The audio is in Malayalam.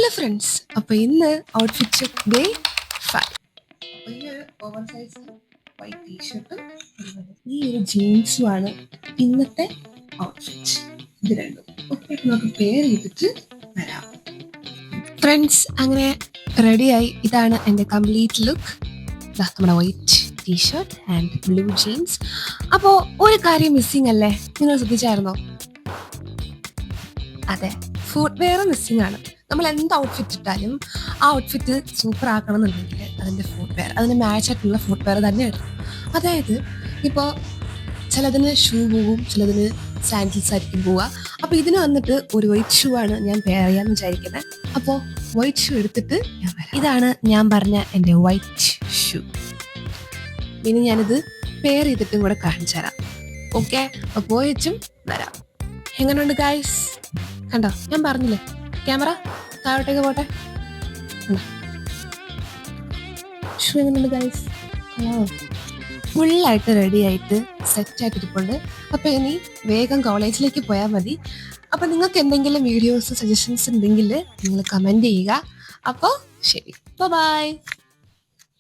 ഹലോ ഫ്രണ്ട്സ്, അപ്പോൾ ഇന്ന് ഔട്ട്ഫിറ്റ് ചെക്ക് ഡേ 5. അപ്പോൾ ഈ ഒരു ഓവർ സൈസ് വൈറ്റ് ടീഷർട്ടും ഈ ഒരു ജീൻസുമാണ് ഇന്നത്തെ ഔട്ട്ഫിറ്റ്. ഇത് രണ്ടും ഒക്കെ നമുക്ക് പെയർ ചെയ്തിട്ട് വരാം. ഫ്രണ്ട്സ്, അങ്ങനെ റെഡിയായി. ഇതാണ് എൻ്റെ കംപ്ലീറ്റ് ലുക്ക്. നമ്മുടെ white T-shirt and blue jeans. അപ്പോൾ ഒരു കാര്യം മിസ്സിംഗ് അല്ലേ, നിങ്ങൾ ശ്രദ്ധിച്ചായിരുന്നോ? അതെ, ഫുഡ് വെയർ മിസ്സിംഗ് ആണ്. നമ്മൾ എന്ത് ഔട്ട്ഫിറ്റ് ഇട്ടാലും ആ ഔട്ട്ഫിറ്റ് സൂപ്പർ ആക്കണം എന്നുണ്ടെങ്കിൽ അതിൻ്റെ ഫുഡ് വെയർ, അതിന് മാച്ച് ആയിട്ടുള്ള ഫുഡ് വെയർ തന്നെ ഇടണം. അതായത് ഇപ്പോൾ ചിലതിന് ഷൂ പോവും, ചിലതിന് സാൻഡിൽസ് ആയിരിക്കും പോവുക. അപ്പോൾ ഇതിന് വന്നിട്ട് ഒരു വൈറ്റ് ഷൂ ആണ് ഞാൻ പെയർ ചെയ്യാമെന്ന് വിചാരിക്കുന്നത്. അപ്പോൾ വൈറ്റ് ഷൂ എടുത്തിട്ട് ഞാൻ വരാം. ഇതാണ് ഞാൻ പറഞ്ഞ എൻ്റെ വൈറ്റ് ഷൂ. പിന്നെ ഞാനിത് പെയർ ചെയ്തിട്ടും കൂടെ കാണിച്ചു തരാം. ഓക്കെ, അപ്പോൾ പോയച്ചും വരാം. എങ്ങനെയുണ്ട് ഗൈസ്? കണ്ടോ, ഞാൻ പറഞ്ഞില്ലേ, ക്യാമറ താഴോട്ടേക്ക് പോട്ടെ. ഷൂ എങ്ങനെയുണ്ട് ഗൈസ്? ഫുള്ളായിട്ട് റെഡി ആയിട്ട് സെറ്റായിട്ട് ഇരിപ്പുണ്ട്. അപ്പോൾ ഇനി വേഗം കോളേജിലേക്ക് പോയാൽ മതി. അപ്പോൾ നിങ്ങൾക്ക് എന്തെങ്കിലും വീഡിയോസ് സജഷൻസ് ഉണ്ടെങ്കിൽ നിങ്ങൾ കമൻറ്റ് ചെയ്യുക. അപ്പോൾ ശരി, ബൈ.